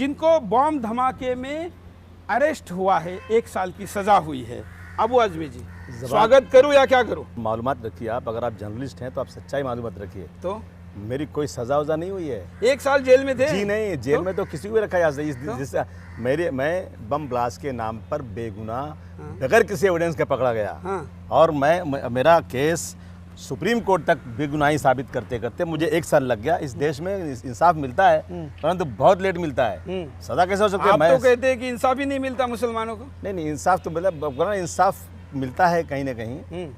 जिनको बॉम्ब धमाके में अरेस्ट हुआ है, 1 साल की सजा हुई है। अबू आजमी जी, स्वागत करूं या क्या करूं? मालूमात रखिए आप, अगर आप जर्नलिस्ट हैं तो आप सच्चाई मालूमात रखिए। तो मेरी कोई सजा वजा नहीं हुई है। 1 साल जेल में थे? जी नहीं, जेल में तो किसी को भी रखा जा मैं बम ब्लास्ट के नाम पर बेगुनाह बगैर किसी एविडेंस के पकड़ा गया और मेरा केस सुप्रीम कोर्ट तक बेगुनाही साबित करते करते मुझे 1 साल लग गया। इस देश में इंसाफ मिलता है परंतु बहुत लेट मिलता है। सजा कैसे हो सकती है? आप तो कहते हैं कि इंसाफ ही नहीं मिलता मुसलमानों को। नहीं, इंसाफ तो मतलब इंसाफ मिलता है कहीं ना कहीं,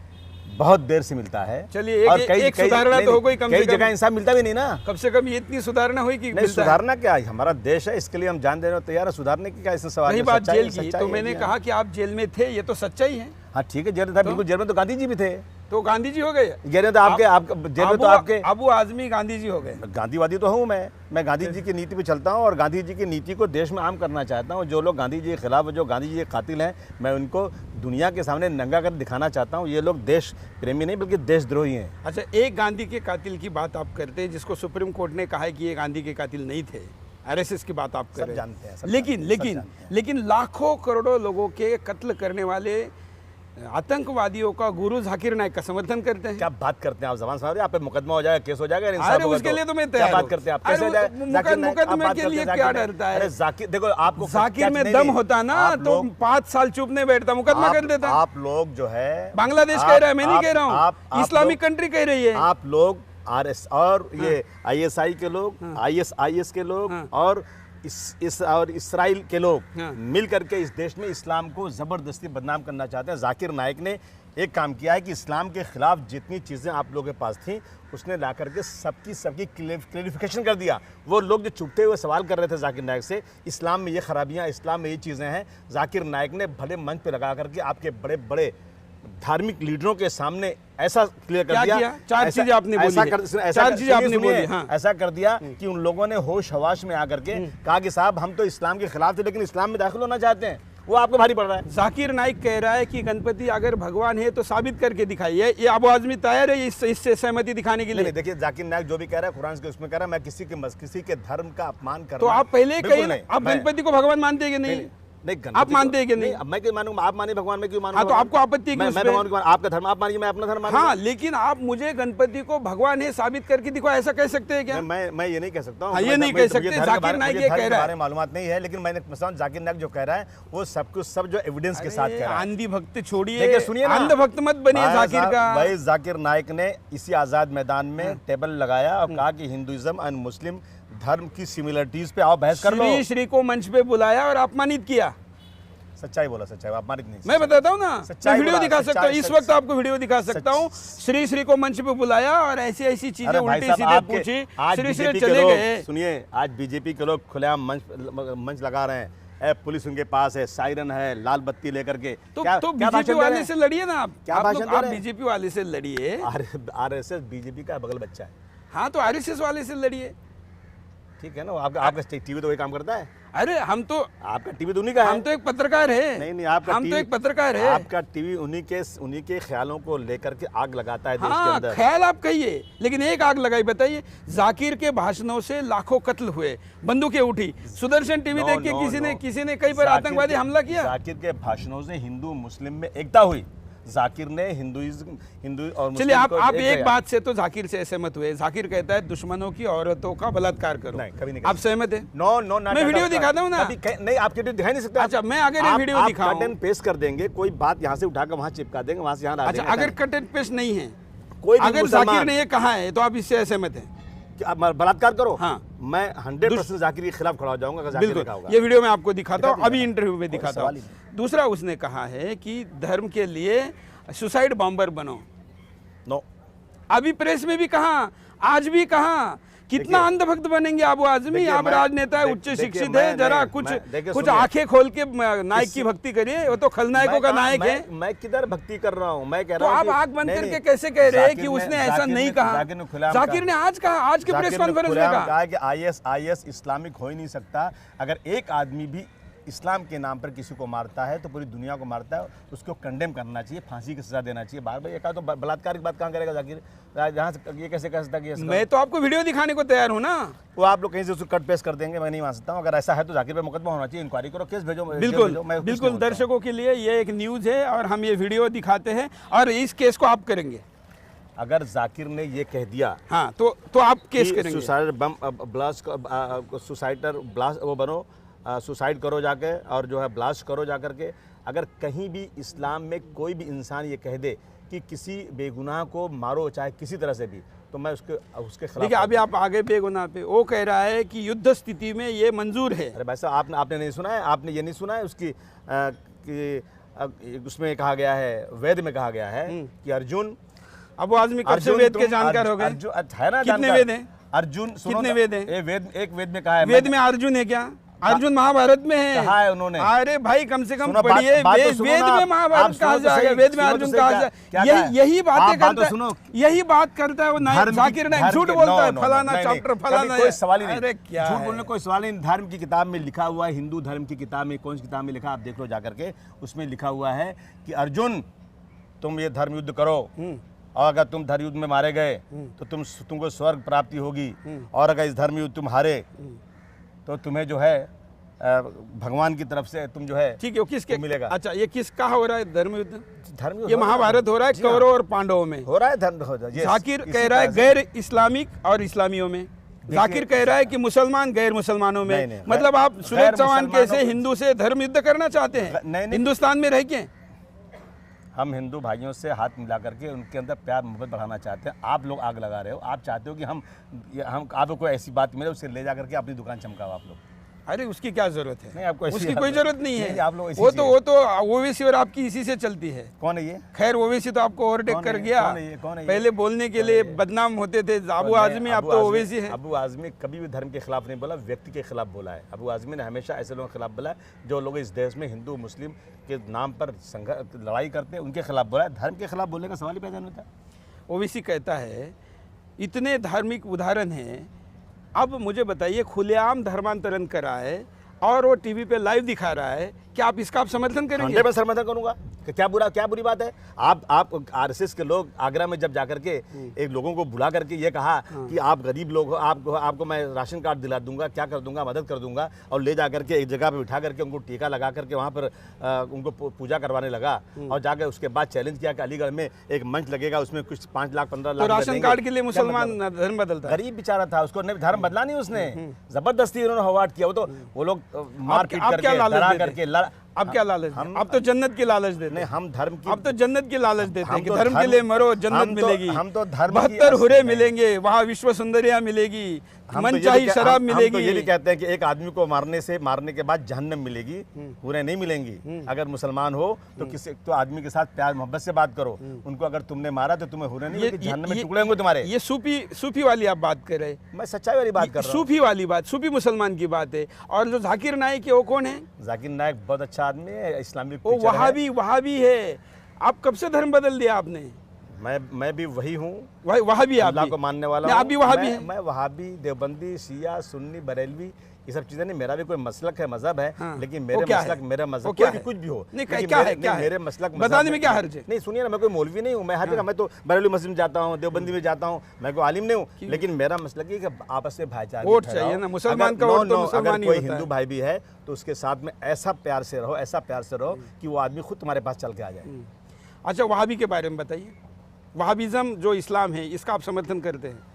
बहुत देर से मिलता है। चलिए एक सुधारणा तो हो गई, कम से कम जगह इंसाफ मिलता भी नहीं ना। कम से कम ये इतनी सुधारणा हुई कि नहीं, सुधारना क्या है, हमारा देश है, इसके लिए हम जान देने तैयार है। सुधारने की क्या इसमें सवाल? रही बात जेल की, तो मैंने कहा कि आप जेल में थे, ये तो सच्चाई है। हाँ ठीक है, जेल में था, बिल्कुल जेल में तो गांधी जी भी थे। तो गांधी जी हो गए जेल में तो आपके जेल में तो आपके अबू आजमी गांधी जी हो गए। गांधीवादी तो हूँ मैं गांधी जी की नीति पे चलता हूँ और गांधी जी की नीति को देश में आम करना चाहता हूँ। जो लोग गांधी जी के खिलाफ, जो गांधी जी के कातिल हैं, मैं उनको दुनिया के सामने नंगा कर दिखाना चाहता हूँ। ये लोग देश प्रेमी नहीं बल्कि देशद्रोही हैं। अच्छा, एक गांधी के कातिल की बात आप करते हैं जिसको सुप्रीम कोर्ट ने कहा है कि ये गांधी के कातिल नहीं थे, आरएसएस की बात आप कर रहे हैं। लेकिन लाखों करोड़ों लोगों के कत्ल करने वाले आतंकवादियों का गुरु जाकिर नाइक का समर्थन करते हैं। क्या बात करते हैं आप? जबान समझ रहे हैं? आप पे मुकदमा हो जाएगा, केस हो जाएगा, अरे उसके लिए तो मैं तैयार। क्या बात करते हैं आप? कैसे मुकदमे के लिए क्या डरता है? अरे जाकिर, देखो आपको जाकिर में दम होता ना तो 5 साल चुप नहीं बैठता, मुकदमा कर देता। आप लोग जो है, बांग्लादेश कह रहा है, मैं नहीं कह रहा हूँ, इस्लामिक कंट्री कह रही है। आप लोग आरएस और ये आईएसआई के लोग, आईएस के लोग और और इस्राइल के लोग मिल करके इस देश में इस्लाम को ज़बरदस्ती बदनाम करना चाहते हैं। जाकिर नाइक ने एक काम किया है कि इस्लाम के खिलाफ जितनी चीज़ें आप लोगों के पास थी उसने ला करके सबकी क्लैरिफिकेशन कर दिया। वो लोग जो चुपते हुए सवाल कर रहे थे जाकिर नाइक से, इस्लाम में ये खराबियाँ, इस्लाम में ये चीज़ें हैं, जाकिर नाइक ने भले मंच पर लगा करके आपके बड़े बड़े धार्मिक लीडरों के सामने ऐसा क्लियर कर दिया। 4 चीजें आपने बोली, ऐसा कर दिया कि उन लोगों ने होश हवाश में आकर के कहा कि साहब हम तो इस्लाम के खिलाफ थे लेकिन इस्लाम में दाखिल होना चाहते हैं। वो आपको भारी पड़ रहा है। जाकिर नाइक कह रहा है कि गणपति अगर भगवान है तो साबित करके दिखाइए। ये अबू आजमी तैयार है इससे सहमति दिखाने के लिए? नहीं, देखिए जाकिर नाइक जो भी कह रहा है कुरान के उसमें कह रहा है मैं किसी के धर्म का अपमान कर। तो आप पहले कहिए, आप गणपति को भगवान मानते हैं कि नहीं? नहीं, आप मानते हैं कि नहीं? मैं क्यों मानूंगा? आप माने भगवान, में क्यों मानूंगा? हाँ, तो आपको आपत्ति है? मैं भगवान, आपका धर्म आप मानिए, मैं अपना धर्म मानूंगा। हाँ, लेकिन आप मुझे गणपति को भगवान है साबित करके दिखाओ, ऐसा कह सकते हैं क्या? मैं ये नहीं कह सकता हूँ। ये नहीं कह सकते। जाकिर नाइक ये कह रहा है, मालूमात नहीं है, लेकिन मैंने जाकिर नाइक जो कह रहा है वो सब कुछ सब जो एविडेंस के साथ कह रहा है। अंधी भक्त छोड़िए, सुनिए, अंध भक्त मत बनिए जाकिर का। भाई जाकिर नाइक ने इसी आजाद मैदान में टेबल लगाया और कहा कि हिंदुइज्म एंड मुस्लिम धर्म की सिमिलरिटीज पे आओ बहस कर लो। श्री को मंच पे बुलाया और अपमानित किया। सच्चाई बोला, सच्चाई अपमानित नहीं। मैं बताता हूँ ना, मैं वीडियो दिखा सकता हूँ, इस वक्त आपको वीडियो दिखा सकता हूँ। श्री को मंच पे बुलाया और ऐसी चीजें उल्टी सीधे पूछी, श्री चले गए। सुनिए, आज बीजेपी के लोग खुलेआम मंच लगा रहे हैं, पुलिस उनके पास है, सायरन है, लाल बत्ती लेकर के। तो बीजेपी वाले से लड़िए ना आप। क्या भाषण दे रहे हैं? बीजेपी वाले से लड़िए। आरएसएस बीजेपी का बगल बच्चा है। हाँ, तो आरएसएस वाले से लड़िए, ठीक है ना? आपका टीवी तो वही काम करता है। अरे हम तो, आपका टीवी तो उन्हीं का है। हम तो एक पत्रकार है। नहीं, आपका हम तो एक पत्रकार है। आपका टीवी उन्हीं के ख्यालों को लेकर के आग लगाता है देश के अंदर। ख्याल आप कहिए, लेकिन एक आग लगाई बताइए। जाकिर के भाषणों से लाखों कत्ल हुए, बंदूकें उठी। सुदर्शन टीवी देख के किसी ने कई बार आतंकवादी हमला किया। जाकिर के भाषणों से हिंदू मुस्लिम में एकता हुई। जाकिर ने हिंदू और चलिए, आप एक बात से तो जाकिर से सहमत हुए। जाकिर कहता है दुश्मनों की औरतों का बलात्कार करो। नहीं, कभी नहीं। आप सहमत है? नो, मैं वीडियो दिखाता हूँ ना। नहीं, आप वीडियो दिखा नहीं सकते। अच्छा, मैं अगर वीडियो दिखाऊं, कट एंड पेस्ट कर देंगे, कोई बात यहाँ से उठाकर वहाँ चिपका देंगे, वहाँ से यहाँ। अच्छा, अगर कट एंड पेस्ट नहीं है, कोई अगर जाकिर ने ये कहा है तो आप इससे सहमत हैं? बलात्कार करो। हाँ, मैं 100% जाकिर के खिलाफ खड़ा हो जाऊंगा। बिल्कुल, ये वीडियो मैं आपको दिखाता हूँ, अभी इंटरव्यू में दिखाता हूँ। दूसरा, उसने कहा है कि धर्म के लिए सुसाइड बॉम्बर बनो। नो, अभी प्रेस में भी कहा, आज भी कहा। कितना अंधभक्त बनेंगे अबू आजमी? आप राजनेता है, उच्च शिक्षित है, जरा कुछ आंखें खोल के नायक की भक्ति करिए। वो तो खलनायकों का नायक है। मैं किधर भक्ति कर रहा हूँ? मैं कह रहा हूँ तो आप आंख बंद करके कैसे कह रहे हैं कि उसने ऐसा नहीं कहा? जाकिर ने आज कहा, आज के प्रेस कॉन्फ्रेंस में कहा कि आईएस इस्लामिक हो ही नहीं सकता। अगर एक आदमी भी इस्लाम के नाम पर किसी को मारता है तो पूरी दुनिया को मारता है, उसको कंडेम करना चाहिए, फांसी की सजा देना चाहिए। बार बार ये कहा तो बलात्कार की बात कहाँ करेगा जाकिर, जहाँ से ये कैसे कर सकता है कि मैं तो आपको वीडियो दिखाने को तैयार हूँ ना, वो आप लोग कहीं से उसको कट पेस्ट कर देंगे, मैं नहीं मान सकता हूँ। अगर ऐसा है तो जाकिर पे मुकदमा होना चाहिए, इंक्वायरी करो, केस भेजो। बिल्कुल बिल्कुल, दर्शकों के लिए ये एक न्यूज़ है और हम ये वीडियो दिखाते हैं और इस केस को आप करेंगे। अगर जाकिर ने ये कह दिया हाँ तो आप केस करेंगे, सुसाइड बम ब्लास्ट, सुसाइडर ब्लास्ट वो बनो, सुसाइड करो जाके और जो है ब्लास्ट करो जा करके। अगर कहीं भी इस्लाम में कोई भी इंसान ये कह दे कि किसी बेगुनाह को मारो चाहे किसी तरह से भी, तो मैं उसके खिलाफ। देखिए अभी आप आगे बेगुनाह पे, वो कह रहा है कि युद्ध स्थिति में ये मंजूर है। अरे भाई साहब, आपने नहीं सुना है, आपने ये नहीं सुना है उसकी कि उसमें कहा गया है, वेद में कहा गया है कि अर्जुन, अब वो आदमी कब से वेद के जानकार हो गए? है ना, कितने वेद हैं? अर्जुन कितने वेद हैं? एक वेद में कहा है, वेद में अर्जुन है क्या? अर्जुन महाभारत में है, कहा है उन्होंने। अरे भाई कम से कम पढ़िए, वेद में महाभारत कहा जाएगा, वेद में अर्जुन कहा जाएगा। यही बातें करता है, यही बात करता है वो जाकिर नाइक, झूठ बोलता है, फलाना चैप्टर फलाना। कोई सवाल ही नहीं, अरे क्या झूठ बोलने कोई सवाल नहीं। धर्म की किताब में लिखा हुआ है, हिंदू धर्म की किताब में, कौन सी किताब में लिखा आप देख लो जाकर के, उसमें लिखा हुआ है कि अर्जुन तुम ये धर्म युद्ध करो, और अगर तुम धर्म युद्ध में मारे गए तो तुमको स्वर्ग प्राप्ति होगी, और अगर इस धर्म युद्ध तुम हारे तो तुम्हें जो है भगवान की तरफ से तुम जो है, ठीक है, किसके मिलेगा। अच्छा ये किसका हो रहा है धर्म युद्ध? धर्म ये महाभारत हो रहा है कौरव और पांडवों में हो रहा है। धर्म जाकिर कह रहा है गैर इस्लामिक और इस्लामियों में, जाकिर कह रहा है कि मुसलमान गैर मुसलमानों में। नहीं, मतलब आप सुरेश चौहान कैसे हिंदू से धर्म युद्ध करना चाहते हैं? नहीं, हिंदुस्तान में रह के हम हिंदू भाइयों से हाथ मिला करके उनके अंदर प्यार मोहब्बत बढ़ाना चाहते हैं। आप लोग आग लगा रहे हो, आप चाहते हो कि हम आपको कोई ऐसी बात मिले उससे ले जा करके अपनी दुकान चमकाओ आप लोग। अरे उसकी क्या जरूरत है? नहीं, आपको उसकी कोई जरूरत नहीं है। आप लोग वो तो ओवैसी और आपकी इसी से चलती है। कौन है ये? खैर ओवैसी तो आपको ओवरटेक कर गया, पहले बोलने के लिए बदनाम होते थे अबू आजमी, अब तो ओवैसी है। अबू आजमी कभी भी धर्म के खिलाफ नहीं बोला, व्यक्ति के खिलाफ बोला है। अबू आजमी ने हमेशा ऐसे लोगों के खिलाफ बोला है जो लोग इस देश में हिंदू मुस्लिम के नाम पर लड़ाई करते हैं, उनके खिलाफ बोला है। धर्म के खिलाफ बोलने का सवाल ही पैदा नहीं होता। ओवैसी कहता है इतने धार्मिक उदाहरण हैं, अब मुझे बताइए खुलेआम धर्मांतरण करा है और वो टीवी पे लाइव दिखा रहा है, क्या आप इसका समर्थन करेंगे? मैं समर्थन करूंगा कि क्या बुरी बात है। आप आरएसएस के लोग आगरा में जब जाकर के एक लोगों को बुला करके ये कहा कि आप गरीब लोग हो, आपको मैं राशन कार्ड दिला दूंगा, क्या कर दूंगा, मदद कर दूंगा, और ले जाकर के एक जगह पे बिठा करके उनको टीका लगा करके वहाँ पर उनको पूजा करवाने लगा, और जाकर उसके बाद चैलेंज किया कि अलीगढ़ में एक मंच लगेगा, उसमें कुछ 5 लाख 15 लाख। तो राशन कार्ड के लिए मुसलमान धर्म बदलता? गरीब बेचारा था, उसको धर्म बदला नहीं उसने, जबरदस्ती उन्होंने हवाट किया। वो लोग मारपीट करके डरा करके। अब क्या लालच? अब तो जन्नत की लालच देते। नहीं, हम धर्म की, अब तो जन्नत की लालच देते हैं कि धर्म के लिए मरो, जन्नत मिलेगी। हम तो धर्म 72 हुरे मिलेंगे, वहाँ विश्व सुंदरियाँ मिलेगी, मनचाही शराब मिलेगी। हम तो ये भी कहते हैं कि एक आदमी को मारने के बाद जहन्नम मिलेगी, हुरें नहीं मिलेंगी। अगर मुसलमान हो तो किसी तो आदमी के साथ प्यार मोहब्बत से बात करो, उनको अगर तुमने मारा तो तुम्हें हुरें नहीं मिलेगी, जहन्नम में टुकड़े होंगे तुम्हारे। ये सूफी वाली आप बात कर रहे हैं, मैं सच्चाई वाली बात कर रहा हूँ। सूफी वाली बात, सूफी मुसलमान की बात है। और जो जाकिर नाइक है वो कौन है? जाकिर नाइक बहुत अच्छा आदमी है, इस्लामिक वो वहाबी है। आप कब से धर्म बदल दिया आपने? मैं भी वही हूँ, वहाबी अल्लाह को मानने वाला। आप भी वहाबी हैं? मैं वहाबी, देवबंदी, शिया, सुन्नी, बरेलवी, ये सब चीजें नहीं। मेरा भी कोई मसलक है, मजहब है, लेकिन मेरा मजहब कोई भी कुछ भी हो, मेरे मसलक बताने में क्या हर्ज है? नहीं सुनिए ना, मैं कोई मौलवी नहीं हूँ, मैं हर जगह, मैं तो बरेलवी मस्जिद में जाता हूँ, देवबंदी में जाता हूँ, मैं कोई आलिम नहीं हूँ, लेकिन मेरा मसलक ये कि आपस में भाईचारा वोट चाहिए ना, मुसलमान का वोट तो मुसलमान ही होता है। कोई हिंदू भाई भी है तो उसके साथ में ऐसा प्यार से रहो कि वो आदमी खुद तुम्हारे पास चल के आ जाए। अच्छा वहाबी के बारे में बताइए, वहाबिज्म जो इस्लाम है इसका आप समर्थन करते हैं?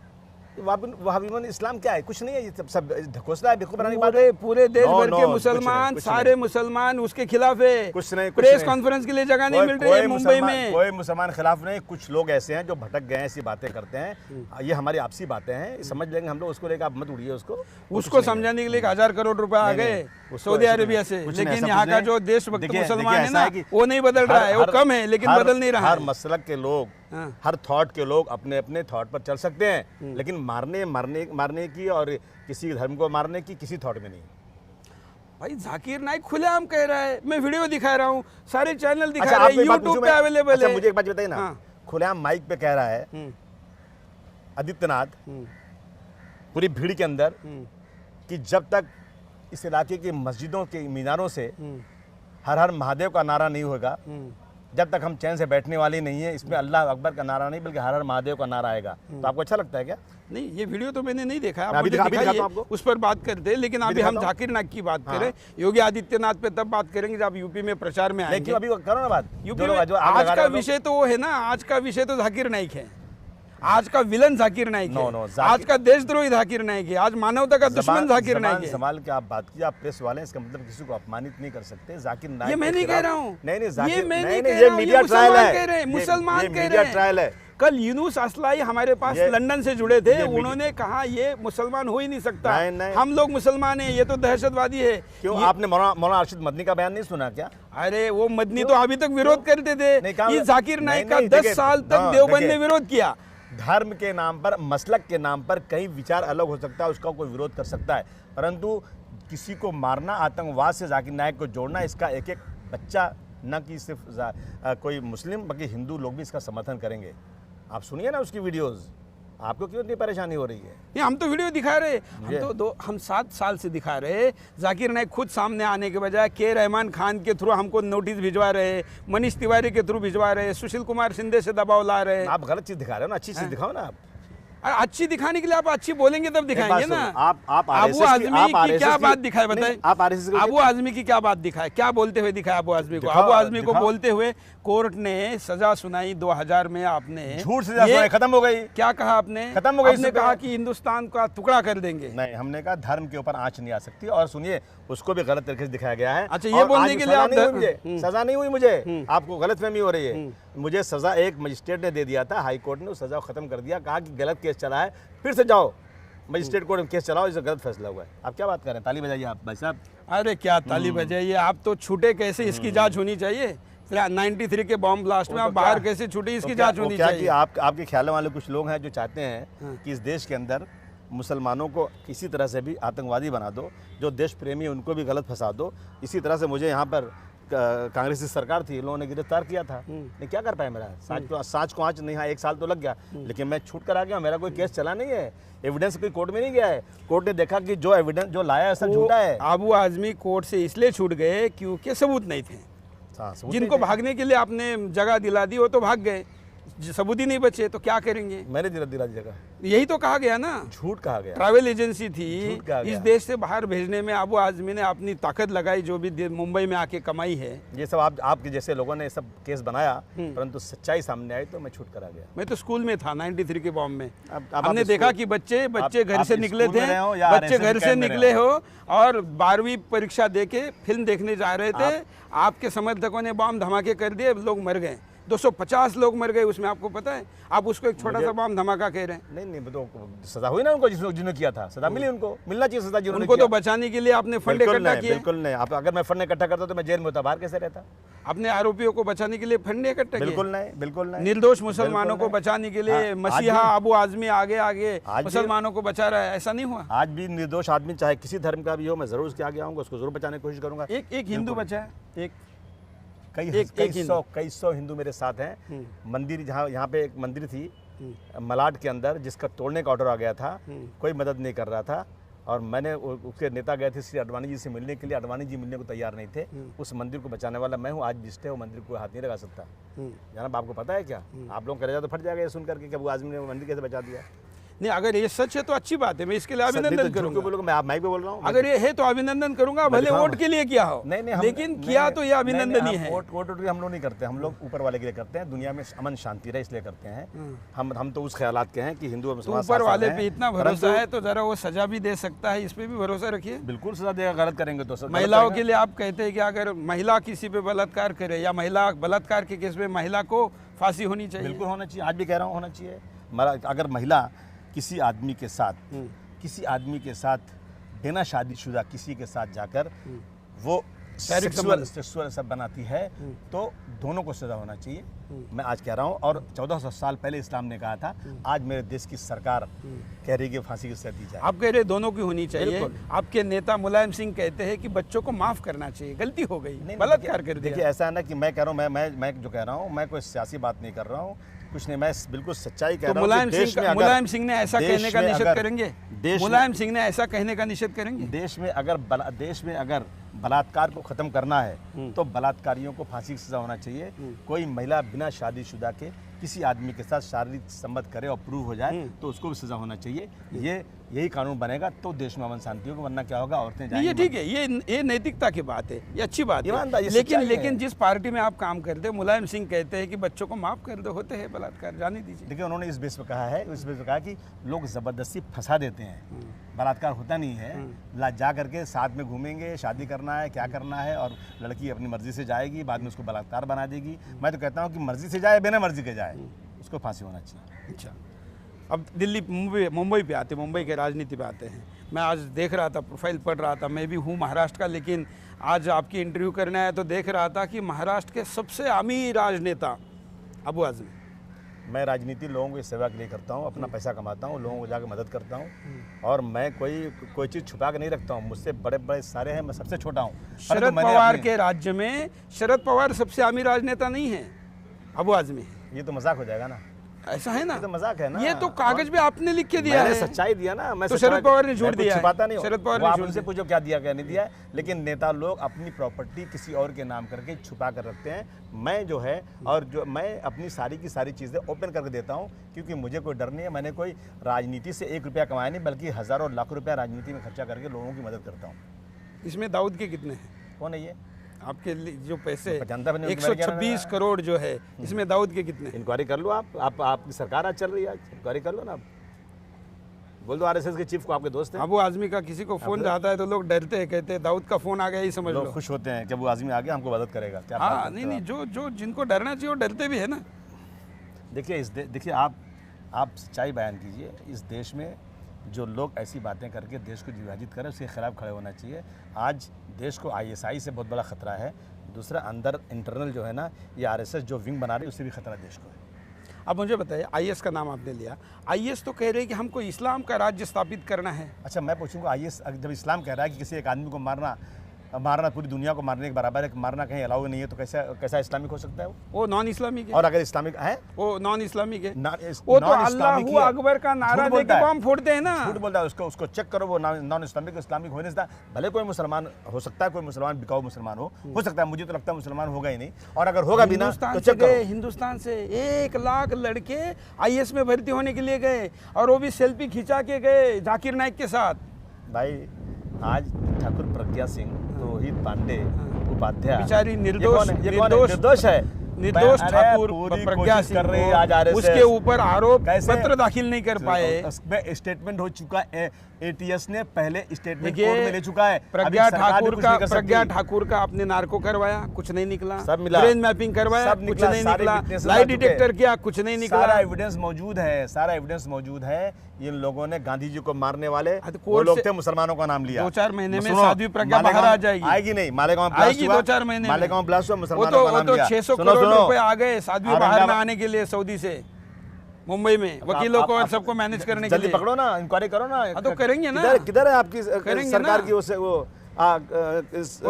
वहाबीज़म इस्लाम क्या है? कुछ नहीं है, ये सब ढकोसला है, बेवकूफ बनाने की बात है। पूरे देश भर के मुसलमान, सारे मुसलमान उसके खिलाफ है। कुछ नहीं, प्रेस कॉन्फ्रेंस के लिए जगह नहीं मिल रही है मुंबई में। कोई मुसलमान खिलाफ नहीं, कुछ लोग ऐसे हैं जो भटक गए हैं, ऐसी बातें करते हैं। ये हमारी आपसी बातें हैं, समझ लेंगे हम लोग, उसको लेकर आप मत उड़िए उसको समझाने के लिए 1000 करोड़ रुपए आ गए सऊदी अरेबिया से, लेकिन यहाँ का जो देशभक्त मुसलमान है ना वो नहीं बदल रहा है, वो कम है लेकिन बदल नहीं रहा है। हर मसलक के लोग, हर थॉट के लोग अपने अपने थॉट पर चल सकते हैं, लेकिन मारने की और किसी धर्म को मारने की किसी थॉट में नहीं। भाई जाकिर नाइक खुलेआम कह रहा है, मैं वीडियो दिखा रहा हूँ, सारे चैनल दिखा रहे हैं, यूट्यूब पे अवेलेबल है। मुझे एक बात बताइए ना, खुलेआम माइक पे कह रहा है आदित्यनाथ पूरी भीड़ के अंदर कि जब तक इस इलाके की मस्जिदों के मीनारों से हर हर महादेव का नारा नहीं होगा, जब तक हम चैन से बैठने वाले नहीं है, इसमें अल्लाह अकबर का नारा नहीं बल्कि हर हर महादेव का नारा आएगा। तो आपको अच्छा लगता है क्या? नहीं, ये वीडियो तो मैंने नहीं देखा, आप अभी मुझे दिखाता दिखाइए, हूं आपको। उस पर बात करते हैं। लेकिन अभी हम जाकिर नाइक की बात करें, योगी आदित्यनाथ पे तब बात करेंगे जब यूपी में प्रचार में आएंगे। लेकिन अभी करो ना बात, यूपी में आज का विषय तो वो है ना, आज का विषय तो जाकिर नाइक है, आज का विलन जाकिर नाइक है, आज का देशद्रोही जाकिर नाइक है, आज मानवता का दुश्मन जाकिर नाइक है। संभाल के आप बात कीजिए, आप प्रेस वाले, इसका मतलब किसी को अपमानित नहीं कर सकते। जाकिर नाइक ये मैं नहीं कह रहा हूँ, नहीं, ये मीडिया ट्रायल है, मुसलमान कह रहे हैं। कल यूनुस असलाई हमारे पास लंदन से जुड़े थे, उन्होंने कहा ये मुसलमान हो ही नहीं सकता, हम लोग मुसलमान हैं, ये तो दहशतवादी है। क्यों आपने मौलाना अरशद मदनी का बयान नहीं सुना क्या? अरे वो मदनी तो अभी तक विरोध करते थे, ये जाकिर नाइक का 10 साल तक देवबंद ने विरोध किया। धर्म के नाम पर, मसलक के नाम पर कहीं विचार अलग हो सकता है, उसका कोई विरोध कर सकता है, परंतु किसी को मारना, आतंकवाद से जाकिर नाइक को जोड़ना, इसका एक एक बच्चा, न कि सिर्फ कोई मुस्लिम बल्कि हिंदू लोग भी इसका समर्थन करेंगे। आप सुनिए ना उसकी वीडियोस, आपको क्यों इतनी परेशानी हो रही है? नहीं, हम तो वीडियो दिखा रहे, हम 7 साल से दिखा रहे। जाकिर नाइक खुद सामने आने के बजाय के रहमान खान के थ्रू हमको नोटिस भिजवा रहे, मनीष तिवारी के थ्रू भिजवा रहे, सुशील कुमार शिंदे से दबाव ला रहे। आप गलत चीज दिखा रहे हो ना, अच्छी चीज दिखाओ ना। आप अच्छी दिखाने के लिए आप अच्छी बोलेंगे तब दिखाएंगे ना। आप अबू आजमी की क्या बात दिखाए बताए? आप आरएसएस अबू आजमी की क्या बात दिखाए, क्या बोलते हुए दिखाया अबू आजमी को? अबू आजमी को बोलते हुए कोर्ट ने सजा सुनाई 2000 में, आपने झूठ सजा सुनाई, खत्म हो गई। क्या कहा आपने? खत्म हो गई। आपने कहा कि हिंदुस्तान का टुकड़ा कर देंगे। नहीं, हमने कहा धर्म के ऊपर आंच नहीं आ सकती, और सुनिए उसको भी गलत तरीके से दिखाया गया है। अच्छा, ये बोलने के लिए आप सजा नहीं हुई मुझे, आपको गलतफहमी हो रही है। मुझे सजा एक मजिस्ट्रेट ने दे दिया था, हाई कोर्ट ने उस सजा को खत्म कर दिया, कहा कि गलत केस चला है, फिर से जाओ मजिस्ट्रेट कोर्ट में केस चलाओ, इससे गलत फैसला हुआ है। आप क्या बात कर रहे हैं? ताली बजाइए आप भाई साहब। अरे क्या ताली बजाइए, आप तो छूटे कैसे, इसकी जांच होनी चाहिए। 93 के बॉम्ब ब्लास्ट में आप बाहर कैसे छूटे, इसकी जांच होनी चाहिए। कि आपके ख्याल वाले कुछ लोग हैं जो चाहते हैं कि इस देश के अंदर मुसलमानों को किसी तरह से भी आतंकवादी बना दो, जो देश प्रेमी है उनको भी गलत फंसा दो। इसी तरह से मुझे यहाँ पर कांग्रेस की सरकार थी, लोगों ने गिरफ्तार किया था, नहीं क्या कर पाए मेरा साँच को आँच नहीं, हाँ 1 साल तो लग गया, लेकिन मैं छूट कर आ गया, मेरा कोई केस चला नहीं है, एविडेंस कोई कोर्ट में नहीं गया है। कोर्ट ने देखा कि जो एविडेंस जो लाया है सब झूठा है। अबू आजमी कोर्ट से इसलिए छूट गए क्योंकि सबूत नहीं थे। जिनको भागने के लिए आपने जगह दिला दी वो तो भाग गए, सबूत ही नहीं बचे, तो क्या करेंगे? मैंने दिला दी जगह, यही तो कहा गया ना, झूठ कहा गया। ट्रैवल एजेंसी थी, इस देश से बाहर भेजने में अबू आजमी ने अपनी ताकत लगाई, जो भी मुंबई में आके कमाई है। ये सब आपके जैसे लोगों ने सब केस बनाया, परंतु सच्चाई सामने आई तो मैं छूट कर आ गया। मैं तो स्कूल में था 93 के बॉम्ब में, हमने देखा कि बच्चे घर से निकले थे, बच्चे घर से निकले हो और 12वीं परीक्षा दे के फिल्म देखने जा रहे थे, आपके समर्थकों ने बॉम्ब धमाके कर दिए, लोग मर गए, 250 लोग मर गए उसमें, आपको पता है? आप उसको एक छोटा सा बम धमाका कह रहे हैं। नहीं, तो सजा हुई ना उनको, जिन्होंने किया था, सजा मिली उनको, मिलना चाहिए सजा जिन्होंने उनको तो बचाने के लिए आपने फंड इकट्ठा किए। बिल्कुल नहीं, आप अगर मैं फंड इकट्ठा करता तो मैं जेल में होता, बाहर कैसे रहता? अपने आरोपियों को बचाने के लिए फंड इकट्ठा किए? बिल्कुल नहीं। निर्दोष मुसलमानों को बचाने के लिए मसीहा अबू आजमी आगे मुसलमानों को बचा रहा है, ऐसा नहीं हुआ? आज भी निर्दोष आदमी चाहे किसी धर्म का भी हो, मैं जरूर उसके आगे आऊंगा, उसको जरूर बचाने की कोशिश करूंगा। एक हिंदू बचा है, कई सौ हिंदू मेरे साथ हैं। मंदिर यहाँ पे एक मंदिर थी मलाड के अंदर, जिसका तोड़ने का ऑर्डर आ गया था, कोई मदद नहीं कर रहा था, और मैंने उसके नेता गए थे श्री अडवाणी जी से मिलने के लिए, अडवाणी जी मिलने को तैयार नहीं थे। उस मंदिर को बचाने वाला मैं हूँ, आज जिससे वो मंदिर को हाथ नहीं लगा सकता। जनाब आपको पता है क्या? आप लोग करेगा तो फट जाएगा ये सुन करके कि अबू आजमी ने मंदिर कैसे बचा दिया। नहीं, अगर ये सच है तो अच्छी बात है, मैं इसके लिए अभिनंदन करूंगा। मैं भी बोल रहा हूँ, अगर ये है तो अभिनंदन करूंगा, भले वोट के लिए किया हो, लेकिन किया तो ये अभिनंदन ही है। वोट हम लोग नहीं करते, हम लोग ऊपर वाले के लिए करते हैं, दुनिया में अमन शांति रहे इसलिए करते हैं। हम तो उस ख्यालात के हैं कि हिंदू ऊपर वाले पे इतना भरोसा है तो जरा वो सजा भी दे सकता है, इस पे भी भरोसा रखिए। बिल्कुल सजा देगा, गलत करेंगे तो। महिलाओं के लिए आप कहते हैं कि अगर महिला किसी पे बलात्कार करे या महिला बलात्कार के केस में महिला को फांसी होनी चाहिए? बिल्कुल होना चाहिए, आज भी कह रहा हूँ होना चाहिए। अगर महिला किसी आदमी के साथ बिना शादीशुदा किसी के साथ जाकर वो सेक्सुअल सब बनाती है तो दोनों को सजा होना चाहिए। मैं आज कह रहा हूँ, और 1400 साल पहले इस्लाम ने कहा था, आज मेरे देश की सरकार कह रही है कि फांसी की सजा दी जाए। आप कह रहे दोनों की होनी चाहिए। आपके नेता मुलायम सिंह कहते हैं कि बच्चों को माफ करना चाहिए, गलती हो गई, बलात्कार कर दिया। देखिए ऐसा है ना कि मैं कह रहा हूँ, मैं जो कह रहा हूँ, मैं कोई सियासी बात नहीं कर रहा हूँ। कुछ नहीं, मैं बिल्कुल सच्चाई कह तो रहा हूँ। मुलायम सिंह ने ऐसा कहने का निषेध करेंगे? मुलायम सिंह ने ऐसा कहने का निषेध करेंगे? देश में अगर बलात्कार को खत्म करना है तो बलात्कारियों को फांसी की सजा होना चाहिए। कोई महिला बिना शादीशुदा के किसी आदमी के साथ शारीरिक संबंध करे और प्रूव हो जाए तो उसको भी सजा होना चाहिए। यही कानून बनेगा तो देश में अमन शांति होगा, वरना क्या होगा, औरतें जाएंगी। ये ठीक है, ये नैतिकता की बात है, ये अच्छी बात है। ये लेकिन जिस पार्टी में आप काम करते हैं, मुलायम सिंह कहते हैं कि बच्चों को माफ कर दो, होते हैं बलात्कार, जाने दीजिए। देखिए, उन्होंने इस बेस पर कहा कि लोग जबरदस्ती फंसा देते हैं, बलात्कार होता नहीं है। जा करके साथ में घूमेंगे, शादी करना है, क्या करना है, और लड़की अपनी मर्जी से जाएगी, बाद में उसको बलात्कार बना देगी। मैं तो कहता हूँ कि मर्जी से जाए, बिना मर्जी के जाए, उसको फांसी होना चाहिए। अच्छा, अब दिल्ली मुंबई पे आते, मुंबई के राजनीति पे आते हैं। मैं आज देख रहा था, प्रोफाइल पढ़ रहा था, मैं भी हूँ महाराष्ट्र का, लेकिन आज आपकी इंटरव्यू करने आया तो देख रहा था कि महाराष्ट्र के सबसे अमीर राजनेता अबू आज़मी। मैं राजनीति लोगों की सेवा के लिए करता हूँ, अपना पैसा कमाता हूँ, लोगों को जाकर मदद करता हूँ, और मैं कोई चीज़ छुपा के नहीं रखता हूँ। मुझसे बड़े बड़े सारे हैं, मैं सबसे छोटा हूँ। शरद पवार के राज्य में शरद पवार सबसे अमीर राजनेता नहीं है, अबू आज़मी है। ये तो मजाक हो जाएगा ना, ऐसा है ना, ये तो मजाक है ना। ये तो कागज पे आपने लिख के दिया है, सच्चाई दिया ना। मैं तो शरद पवार ने झूठ दिया, छुपाता नहीं। शरद पवार ने उनसे पूछो क्या दिया क्या नहीं दिया है। लेकिन नेता लोग अपनी प्रॉपर्टी किसी और के नाम करके छुपा कर रखते हैं। मैं जो है मैं अपनी सारी की सारी चीज़ें ओपन करके देता हूँ, क्योंकि मुझे कोई डर नहीं है। मैंने कोई राजनीति से 1 रुपया कमाया नहीं, बल्कि हज़ारों लाख रुपया राजनीति में खर्चा करके लोगों की मदद करता हूँ। इसमें दाऊद के कितने हैं? कौन है ये? आपके जो पैसे 126 करोड़ जो है, इसमें दाऊद के कितने? इंक्वायरी कर लो आप आपकी सरकार आज चल रही है, इंक्वायरी कर लो ना। बोल दो आरएसएस के चीफ को, आपके दोस्त हैं। अबू आज़मी का किसी को फोन जाता है तो लोग डरते हैं, कहते हैं दाऊद का फोन आ गया, ही समझ लो। खुश होते हैं कि अबू आज़मी आ गया, हमको मदद करेगा। क्या? हाँ, नहीं, जो जिनको डरना चाहिए वो डरते भी है ना। देखिए आप सच्चाई बयान कीजिए। इस देश में जो लोग ऐसी बातें करके देश को विभाजित करें, उसके खिलाफ खड़े होना चाहिए। आज देश को आईएसआई से बहुत बड़ा खतरा है। दूसरा, अंदर इंटरनल जो है ना, ये आरएसएस जो विंग बना रही है, उससे भी खतरा देश को है। अब मुझे बताइए, आईएस का नाम आपने लिया, आईएस तो कह रहे हैं कि हमको इस्लाम का राज्य स्थापित करना है। अच्छा, मैं पूछूंगा, आईएस जब इस्लाम कह रहा है कि किसी एक आदमी को मारना पूरी दुनिया को मारने के बराबर है, मारना कहीं अलाउ नहीं है, तो कैसा इस्लामिक हो सकता है? वो नॉन इस्लामिक है। और अगर इस्लामिक है, वो नॉन इस्लामिक है। वो तो अल्लाहू अकबर का नारा दे के बम फोड़ते हैं ना। झूठ बोलता है, उसको चेक करो। वो नॉन इस्लामिक इस्लामिक होने से, भले कोई मुसलमान हो सकता है, कोई मुसलमान बिकाऊ मुसलमान हो सकता है, मुझे तो लगता है मुसलमान होगा ही नहीं। और अगर होगा भी ना तो चेक करो। हिंदुस्तान से 1 लाख लड़के आईएएस में भर्ती होने के लिए गए, और वो भी सेल्फी खिंचा के गए जाकिर नाइक के साथ। भाई, आज ठाकुर प्रज्ञा सिंह, रोहित पांडे, उपाध्याय, बेचारी निर्दोष ठाकुर प्रज्ञा सिंह कर रही आज आरएसएस, उसके ऊपर आरोप पत्र दाखिल नहीं कर पाए। स्टेटमेंट हो चुका है, एटीएस ने पहले स्टेटमेंट कोर्ट में ले चुका है। प्रज्ञा ठाकुर का आपने नार्को करवाया, कुछ नहीं निकला। सब मिला। ब्रेन मैपिंग करवाया, कुछ नहीं निकला। लाई डिटेक्टर किया, कुछ नहीं निकला। सारा एविडेंस मौजूद है। इन लोगों ने गांधी जी को मारने वाले वो लोग थे, मुसलमानों का नाम लिया। 2-4 महीने में साध्वी प्रज्ञा बाहर आ जाएगी। आएगी नहीं, मालेगांव ब्लास्ट हुआ, 2-4 महीने मालेगांव ब्लास्ट हुआ, मुसलमानों का नाम लिया। 600 करोड़ रुपए आ गए साध्वी बाहर में आने के लिए, सऊदी से मुंबई में वकीलों को और सबको मैनेज करने के लिए। जल्दी पकड़ो ना, इंक्वायरी करो ना। तो करेंगे ना। किधर है आपकी सरकार की वो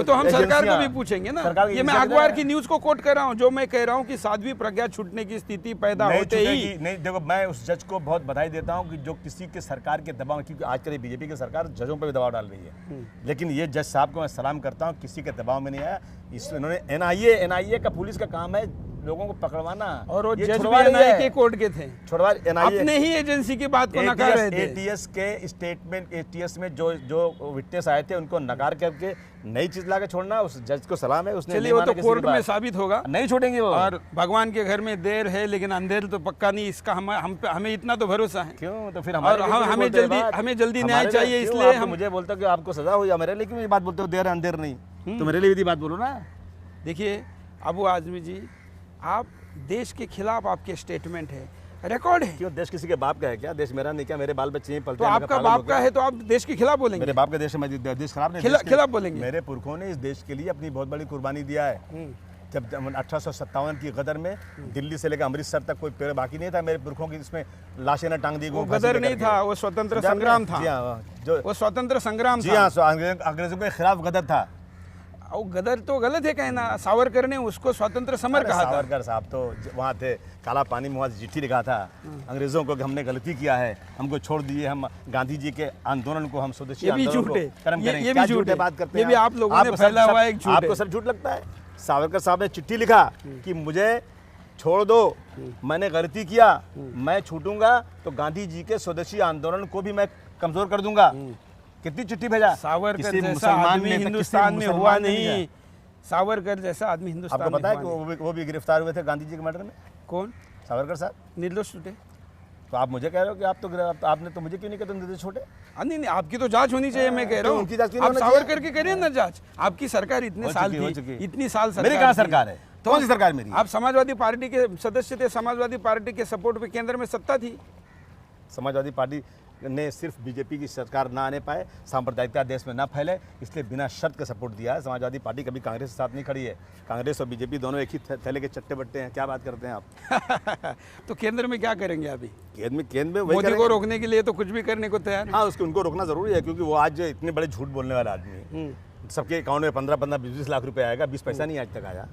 तो हम सरकार को भी पूछेंगे ना। ये मैं अखबार की न्यूज को कोट कर रहा हूँ, जो मैं कह रहा हूँ कि साध्वी प्रज्ञा छूटने की स्थिति पैदा होते ही नहीं। देखो, मैं उस जज को बहुत बधाई देता हूँ कि जो किसी के सरकार के दबाव, क्योंकि आजकल बीजेपी की सरकार जजों पर भी दबाव डाल रही है, लेकिन ये जज साहब को मैं सलाम करता हूँ, किसी के दबाव में नहीं आया। इन्होंने एनआईए का पुलिस का काम है लोगों को पकड़वाना, और वो जज भी एनआईए के कोर्ट के थे। छुड़वा एनआईए अपने ही एजेंसी की बात को नकार रहे थे। एटीएस के स्टेटमेंट, एटीएस में जो विटनेस आए थे उनको नकार करके नई चीज लाके छोड़ना, उस जज को सलाम है। उसने चलिए, वो तो कोर्ट में साबित होगा, नहीं छोड़ेंगे वो। और भगवान के घर में देर है लेकिन अंधेर तो पक्का नहीं, इसका हमें इतना तो भरोसा है। क्यों? तो फिर हमें जल्दी न्याय चाहिए, इसलिए हम मुझे बोलते हो कि आपको सजा हो या मेरे लिए क्यों ये बात बोलते हो, देर अंधेर नहीं, तो मेरे लिए भी बात बोलो ना। देखिए अबू आज़मी जी, आप देश के खिलाफ आपके स्टेटमेंट है, रिकॉर्ड है। क्यों? देश किसी के बाप का है क्या? देश मेरा नहीं क्या? मेरे बाल बच्चे यहीं पलते हैं। तो आपका बाप का है तो आप देश के खिलाफ बोलेंगे? मेरे बाप का देश है, मैं देश खराब नहीं, खिलाफ बोलेंगे। मेरे पुरखों ने इस देश के लिए अपनी बहुत बड़ी कुर्बानी दिया है। जब 1857 की गदर में दिल्ली से लेकर अमृतसर तक कोई पेड़ बाकी नहीं था मेरे पुरखों की, इसमें लाशें न टांग दी गई। गदर नहीं था, वो स्वतंत्र संग्राम था। वो स्वतंत्र संग्राम था। जी हाँ, अंग्रेजों के खिलाफ गदर था। वो गदर तो गलत है कहना। सावरकर ने उसको स्वतंत्र समर कहा था। सावरकर साहब तो वहाँ थे, काला पानी में वहाँ चिट्ठी लिखा था अंग्रेजों को कि हमने गलती किया है, हमको छोड़ दिए, हम गांधी जी के आंदोलन को, हम स्वदेशी आंदोलन को कर्म करेंगे। ये भी झूठ है, बात करते हैं, ये भी आप लोगों ने फैला हुआ एक झूठ है। आपको सब झूठ लगता है? सावरकर साहब ने चिट्ठी लिखा कि मुझे छोड़ दो, मैंने गलती किया, मैं छूटूंगा तो गांधी जी के स्वदेशी आंदोलन को भी मैं कमजोर कर दूंगा। कितनी चिट्ठी भेजा? सावरकर जैसा आदमी हिंदुस्तान में हुआ नहीं। सावरकर जैसा आदमी हिंदुस्तान में आपको पता है कि वो भी गिरफ्तार हुए थे गांधी जी के मर्डर में? कौन? सावरकर साहब निर्दोष छूटे। तो आप मुझे कह रहे हो कि आप तो आपने तो मुझे क्यों नहीं कहते निर्दोष छोटे? नहीं, आपकी तो जांच होनी चाहिए, मैं कह रहा हूँ। उनकी जांच क्यों आप नहीं सावरकर की करिए ना जांच। आपकी सरकार इतने साल थी, इतनी साल सरकार। मेरी कहाँ सरकार है? कौन सी सरकार मेरी? आप समाजवादी पार्टी के सदस्य थे, समाजवादी पार्टी के सपोर्ट पे केंद्र में सत्ता थी। समाजवादी पार्टी ने सिर्फ बीजेपी की सरकार ना आने पाए, सांप्रदायिकता देश में ना फैले, इसलिए बिना शर्त का सपोर्ट दिया है। समाजवादी पार्टी कभी कांग्रेस के साथ नहीं खड़ी है। कांग्रेस और बीजेपी दोनों एक ही थैले के चट्टे बट्टे हैं। क्या बात करते हैं आप? तो केंद्र में क्या करेंगे अभी? केंद्र में वही मोदी को रोकने के लिए तो कुछ भी करने को तैयार है। हाँ, उनको रोकना जरूरी है, क्योंकि वो आज इतने बड़े झूठ बोलने वाला आदमी है। सबके अकाउंट में 15-15, 20 लाख रुपए आएगा, 20 पैसा नहीं आज तक आया।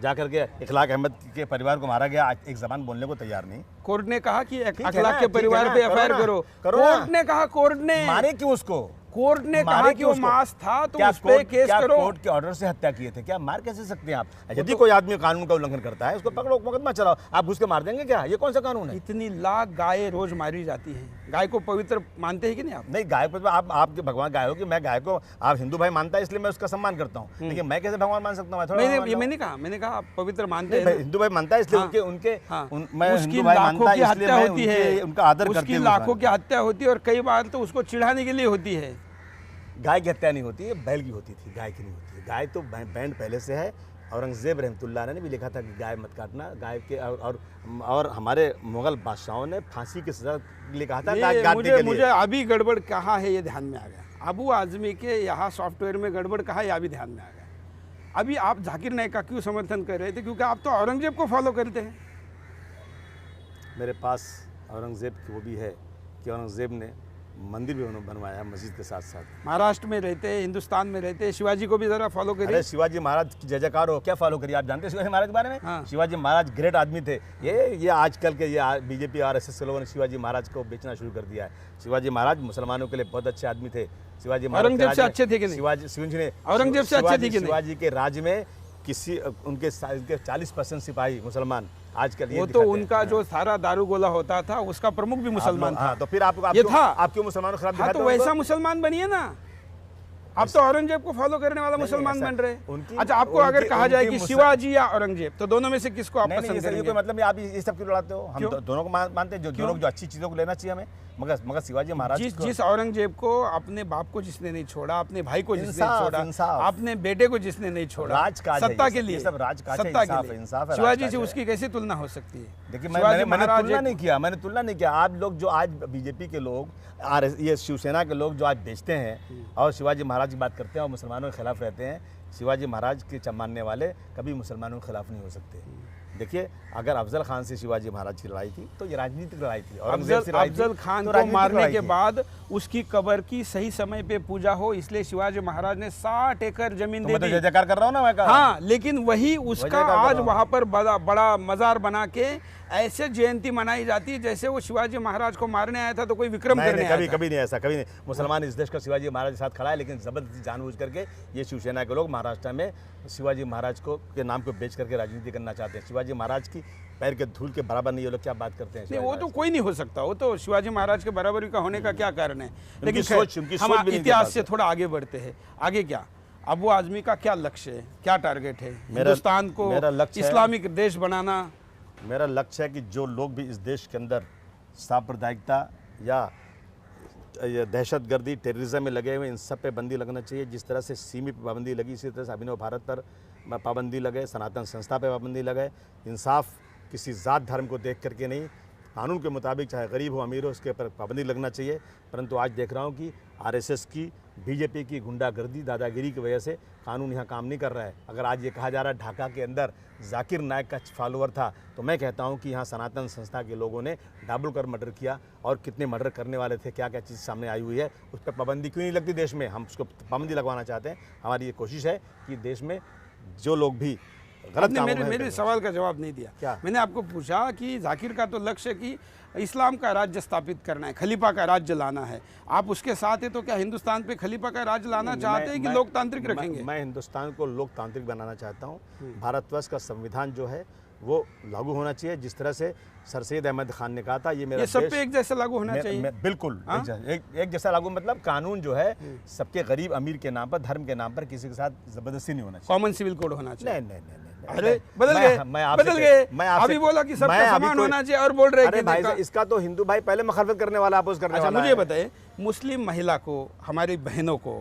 जाकर के इखलाक अहमद के परिवार को मारा गया, आज एक जबान बोलने को तैयार नहीं। कोर्ट ने कहा कि इखलाक के परिवार पे एफआईआर करो। कोर्ट ने कहा, कोर्ट ने मारे क्यों उसको? कोर्ट ने कहा कि वो मास था तो उस पे केस करो। कोर्ट के ऑर्डर से हत्या किए थे, क्या मार कैसे सकते हैं आप? यदि कोई आदमी कानून का उल्लंघन करता है, उसको पकड़ो, मुकदमा चलाओ। आप घुस के मार देंगे क्या? ये कौन सा कानून है? इतनी लाख गाय रोज मारी जाती हैं। गाय को पवित्र मानते हैं कि नहीं आप? नहीं, गाय को आप आपके भगवान गाय हो कि मैं गाय को, आप हिंदू भाई मानता है इसलिए मैं उसका सम्मान करता हूँ, लेकिन मैं कैसे भगवान मान सकता हूँ? मैंने कहा आप पवित्र मानते हैं। हिंदू भाई मानता है इसलिए उनके मैं हिंदू भाई मानता है इसलिए मैं उनका आदर करती हूँ। लाखों की हत्या होती है और कई बार तो उसको चिढ़ाने के लिए होती है। गाय की हत्या नहीं होती है, बैल की होती थी, गाय की नहीं होती है। गाय तो बैंड पहले से है। औरंगजेब रहमतुल्लाह ने भी लिखा था कि गाय मत काटना। गाय के और हमारे मुगल बादशाहों ने फांसी की सजा लिए कहा था गाय काटने के लिए। मुझे अभी गड़बड़ कहाँ है ये ध्यान में आ गया। अबू आजमी के यहाँ सॉफ्टवेयर में गड़बड़ कहाँ है ये अभी ध्यान में आ गया। अभी आप जाकिर नाइक का क्यों समर्थन कर रहे थे? क्योंकि आप तो औरंगजेब को फॉलो करते हैं। मेरे पास औरंगजेब की वो भी है कि औरंगजेब ने मंदिर भी बनवाया मस्जिद के साथ साथ। महाराष्ट्र में रहते हैं, हिंदुस्तान में रहते हैं, शिवाजी को भी जरा फॉलो करिए। अरे शिवाजी महाराज की जय जयकार हो, क्या फॉलो करिए? आप जानते हैं शिवाजी महाराज के बारे में? हाँ। शिवाजी महाराज ग्रेट आदमी थे। ये आजकल के ये बीजेपी आरएसएस के लोगों ने शिवाजी महाराज को बेचना शुरू कर दिया है। शिवाजी महाराज मुसलमानों के लिए बहुत अच्छे आदमी थे। शिवाजी महाराज औरंगजेब से अच्छे थे कि नहीं? औरंगजेब से अच्छे थे कि नहीं? शिवाजी के राज्य में उनके 40% सिपाही मुसलमान। आजकल वो तो उनका जो सारा दारूगोला होता था उसका प्रमुख भी मुसलमान था। तो फिर आप क्यों मुसलमानों के खिलाफ दिखाते हो? तो वैसा मुसलमान बनिए ना। आप तो औरंगजेब को फॉलो करने वाला मुसलमान बन रहे। अच्छा, आपको अगर कहा जाए कि शिवाजी या औरंगजेब, तो दोनों में से किसको आप पसंद करेंगे? मतलब आप ये सब क्यों लड़ाते हो? हम दोनों को मानते हैं, जो अच्छी चीजों को लेना चाहिए हमें। मगर शिवाजी महाराज जिस औरंगजेब को अपने बाप को जिसने नहीं छोड़ा, अपने भाई को जिसने नहीं छोड़ा, अपने बेटे को जिसने नहीं छोड़ा, सत्ता के लिए, सत्ता के लिए, शिवाजी से उसकी कैसी तुलना हो सकती है? देखिए, मैंने तुलना नहीं किया। आप लोग जो आज बीजेपी के लोग, ये शिवसेना के लोग जो आज बेचते हैं और शिवाजी महाराज की बात करते हैं और मुसलमानों के खिलाफ रहते हैं, शिवाजी महाराज के मानने वाले कभी मुसलमानों के खिलाफ नहीं हो सकते। देखिए, अगर अफजल खान से शिवाजी महाराज की लड़ाई थी तो ये राजनीतिक लड़ाई थी। अफजल खान को मारने के बाद उसकी कब्र की सही समय पे पूजा हो, इसलिए शिवाजी महाराज ने 60 एकड़ जमीन दे दी। जय जयकार कर रहा हूं ना मैं। हाँ, लेकिन वही उसका आज वहां पर बड़ा मजार बना के ऐसे जयंती मनाई जाती है जैसे वो शिवाजी महाराज को मारने आया था तो कोई विक्रम करने आया था। कभी नहीं ऐसा, कभी नहीं। मुसलमान इस देश का शिवाजी महाराज के साथ खड़ा है, लेकिन जबरदस्ती जानबूझ करके ये शिवसेना के लोग महाराष्ट्र में शिवाजी महाराज को के नाम को बेच करके राजनीति करना चाहते हैं। शिवाजी महाराज की पैर के धूल के बराबर नहीं, ये लोग क्या बात करते हैं? नहीं, वो तो कोई नहीं हो सकता। वो तो शिवाजी महाराज के बराबरी का होने का क्या कारण है? लेकिन हम इतिहास से थोड़ा आगे बढ़ते हैं। आगे क्या अबू आजमी का क्या लक्ष्य है, क्या टारगेट है? हिंदुस्तान को इस्लामिक देश बनाना। मेरा लक्ष्य है कि जो लोग भी इस देश के अंदर सांप्रदायिकता या दहशतगर्दी, टेररिज्म में लगे हुए, इन सब पे बंदी लगना चाहिए। जिस तरह से सीमी पे पाबंदी लगी, इसी तरह से अभिनव भारत पर पाबंदी लगे, सनातन संस्था पे पाबंदी लगे। इंसाफ किसी ज़ात धर्म को देख करके नहीं, कानून के मुताबिक चाहे गरीब हो अमीर हो उसके ऊपर पाबंदी लगना चाहिए। परंतु आज देख रहा हूँ कि आरएसएस की, बीजेपी की गुंडागर्दी, दादागिरी की वजह से कानून यहाँ काम नहीं कर रहा है। अगर आज ये कहा जा रहा है ढाका के अंदर जाकिर नायक का फॉलोअर था, तो मैं कहता हूँ कि यहाँ सनातन संस्था के लोगों ने डाबल कर मर्डर किया, और कितने मर्डर करने वाले थे, क्या क्या चीज़ सामने आई हुई है, उस पर पाबंदी क्यों नहीं लगती देश में। हम उसको पाबंदी लगवाना चाहते हैं। हमारी ये कोशिश है कि देश में जो लोग भी गलत कामों में मेरे सवाल का जवाब नहीं दिया। क्या? मैंने आपको पूछा कि जाकिर का तो लक्ष्य कि इस्लाम का राज्य स्थापित करना है, खलीफा का राज्य लाना है। आप उसके साथ है, तो क्या हिंदुस्तान पे खलीफा का राज्य लाना चाहते हैं कि लोकतांत्रिक रखेंगे? मैं हिंदुस्तान को लोकतांत्रिक बनाना चाहता हूँ। भारतवर्ष का संविधान जो है वो लागू होना चाहिए, जिस तरह से सर सैयद अहमद खान ने कहा था, ये मेरा सब पे एक जैसा लागू होना चाहिए। बिल्कुल एक जैसा लागू, मतलब कानून जो है सबके गरीब अमीर के नाम पर, धर्म के नाम पर किसी के साथ जबरदस्ती नहीं होना चाहिए। कॉमन सिविल कोड होना चाहिए। नहीं। अरे बदल गए। अभी बोला कि सबका समान होना चाहिए और बोल रहे हैं कि भाई इसका तो हिंदू भाई पहले मुखालफत करने वाला, अपोज करने वाला। मुझे बताइए, मुस्लिम महिला को, हमारी बहनों को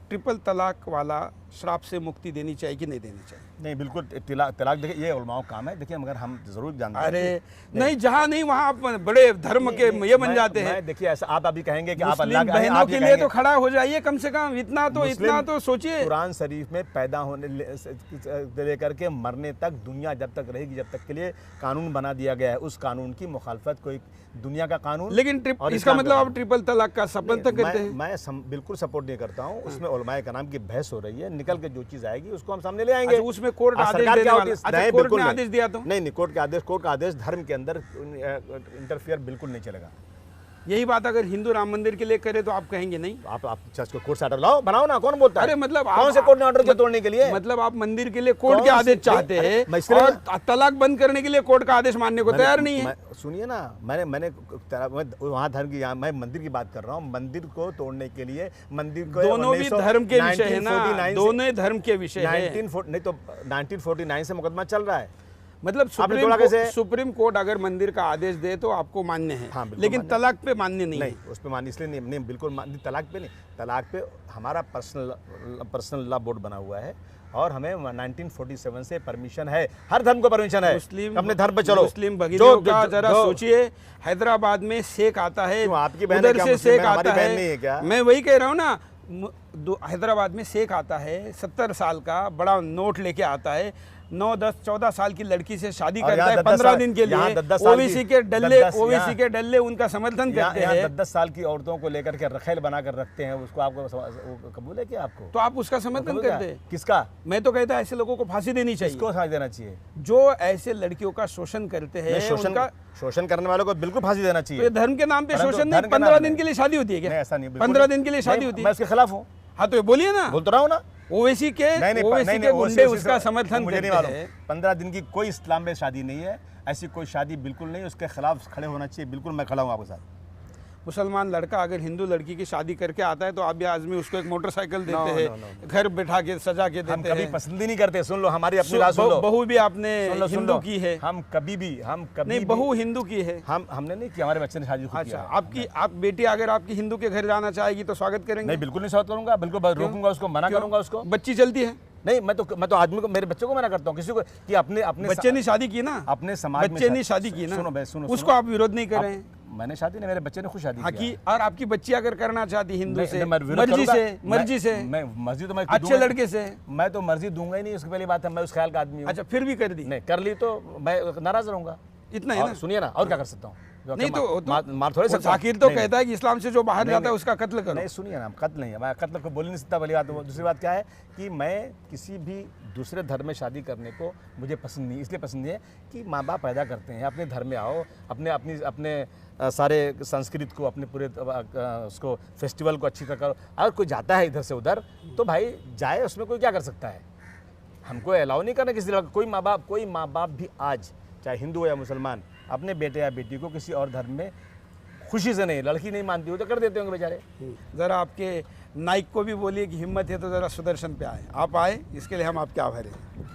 ट्रिपल तलाक वाला श्राप से मुक्ति देनी चाहिए कि नहीं देनी चाहिए? नहीं, बिल्कुल तलाक देखिए ये उलमाओं का काम है। देखिए मगर हम जरूर जानते हैं। अरे नहीं, जहाँ नहीं वहाँ आप बड़े धर्म के ये बन जाते हैं। देखिए ऐसा आप अभी कहेंगे कि आप अल्लाह बहनों के लिए तो खड़ा हो जाइए कम से कम, इतना तो सोचिए। कुरान शरीफ में पैदा होने लेकर के मरने तक, दुनिया जब तक रहेगी जब तक के लिए कानून बना दिया गया है। उस कानून की मुखालफत कोई दुनिया का कानून, लेकिन इसका मतलब आप ट्रिपल तलाक का सपोर्ट करते हैं? मैं बिल्कुल सपोर्ट नहीं करता हूँ। उसमें उलमाए कराम की बहस हो रही है, निकल के जो चीज आएगी उसको हम सामने ले आएंगे। उसमें कोर्ट आदेश देने वाला, कोर्ट ने आदेश दिया तो नहीं, कोर्ट का आदेश धर्म के अंदर इंटरफियर बिल्कुल नहीं चलेगा। यही बात अगर हिंदू राम मंदिर के लिए करे तो आप कहेंगे नहीं? आप चर्च को कोर्ट से ऑर्डर लाओ, बनाओ ना, कौन बोलता है? अरे मतलब कौन से कोर्ट ने ऑर्डर किया तोड़ने के लिए? मतलब आप मंदिर के लिए कोर्ट के आदेश चाहते हैं और तलाक बंद करने के लिए कोर्ट का आदेश मानने को तैयार नहीं है। सुनिए ना, मैंने वहाँ धर्म की, मैं मंदिर की बात कर रहा हूँ। मंदिर को तोड़ने के लिए, मंदिर को, दोनों भी धर्म के विषय है ना, दोनों धर्म के विषय है। 1949 से मुकदमा चल रहा है। मतलब सुप्रीम कोर्ट अगर मंदिर का आदेश दे तो आपको मान्य है। हाँ, लेकिन तलाक पे मान्य नहीं, उस पे मान्य इसलिए नहीं, बिल्कुल मान्य तलाक पे नहीं। तलाक पे हमारा पर्सनल लॉ बोर्ड बना हुआ है और हमें 1947 से परमिशन है, हर धर्म को परमिशन है। अपने धर्म पे चलो। मुस्लिम भगिनियों का जरा सोचिए, हैदराबाद में शेख आता है, आपकी बहन से शेख आता है, मैं वही कह रहा हूँ ना, हैदराबाद में शेख आता है 70 साल का, बड़ा नोट लेके आता है, 9, 10, 14 साल की लड़की से शादी करता है 15 दिन के लिए। ओबीसी के डल्ले उनका समर्थन करते हैं। 10 साल की औरतों को लेकर के रखेल बनाकर रखते हैं, उसको आपको कबूल है क्या? आपको तो आप उसका समर्थन करते हैं? किसका? मैं तो कहता है ऐसे लोगों को फांसी देनी चाहिए। किसको फांसी देना चाहिए? जो ऐसे लड़कियों का शोषण करते हैं। शोषण करने वालों को बिल्कुल फांसी देना चाहिए। धर्म के नाम पे शोषण नहीं, 15 दिन के लिए शादी होती है क्या? ऐसा नहीं, 15 दिन के लिए शादी होती है। मैं उसके खिलाफ हूँ। हाँ तो बोलिए ना, बोल तो रहा हूँ ना। ओवैसी के गुंडे उसका समर्थन करते हैं। 15 दिन की कोई इस्लाम में शादी नहीं है, ऐसी कोई शादी बिल्कुल नहीं, उसके खिलाफ खड़े होना चाहिए। बिल्कुल मैं खड़ा हूँ आपके साथ। मुसलमान लड़का अगर हिंदू लड़की की शादी करके आता है तो आप भी आदमी उसको एक मोटरसाइकिल देते हैं, घर बैठा के सजा के देते हैं। हम कभी पसंद ही नहीं करते। सुन लो हमारी अपनी बात सुन लो। बहू भी आपने हिंदू की है? हम कभी नहीं, बहू हिंदू की है। हमने नहीं किया, हमारे बच्चे ने शादी की। अच्छा, आप बेटी अगर आपकी हिंदू के घर जाना चाहेगी तो स्वागत करेंगे? नहीं, बिल्कुल नहीं स्वागत करूंगा, बिल्कुल रोकूंगा उसको, मना करूंगा उसको। बच्ची चलती है? नहीं, मैं तो आदमी को, मेरे बच्चे को मना करता हूँ किसी को कि अपने बच्चे ने शादी की ना, अपने समाज में बच्चे ने शादी की ना, सुनो, उसको आप विरोध नहीं कर रहे हैं? मैंने शादी नहीं, मेरे बच्चे ने खुद शादी की। और आपकी बच्ची अगर करना चाहती हिंदू से, मर्जी से, मैं मर्जी तो मैं अच्छे लड़के से, मैं तो मर्जी दूंगा ही नहीं। उसकी पहली बात है, मैं उस ख्याल का आदमी हूँ। अच्छा, फिर भी कर दी? नहीं, कर ली तो मैं नाराज रहूंगा। इतना है ना। सुनिए ना, और क्या कर सकता हूँ? नहीं तो मार थोड़े सकता। जाकिर तो कहता है कि इस्लाम से जो बाहर जाता है उसका कत्ल करो। नहीं, सुनिए ना, कत्ल नहीं है, मैं कत्ल को बोल नहीं सकता। पहली बात। दूसरी बात क्या है कि मैं किसी भी दूसरे धर्म में शादी करने को मुझे पसंद नहीं। इसलिए पसंद नहीं है कि माँ बाप पैदा करते हैं, अपने धर्म में आओ, अपने सारे संस्कृत को, अपने पूरे उसको फेस्टिवल को अच्छी तरह करो। अगर कोई जाता है इधर से उधर तो भाई जाए, उसमें कोई क्या कर सकता है? हमको अलाउ नहीं करना किसी कोई माँ बाप भी आज चाहे हिंदू हो या मुसलमान, अपने बेटे या बेटी को किसी और धर्म में खुशी से नहीं, लड़की नहीं मानती हो तो कर देते होंगे बेचारे। ज़रा आपके नाइक को भी बोलिए कि हिम्मत है तो ज़रा सुदर्शन पे आए। आप आए, इसके लिए हम आपके आभारी हैं।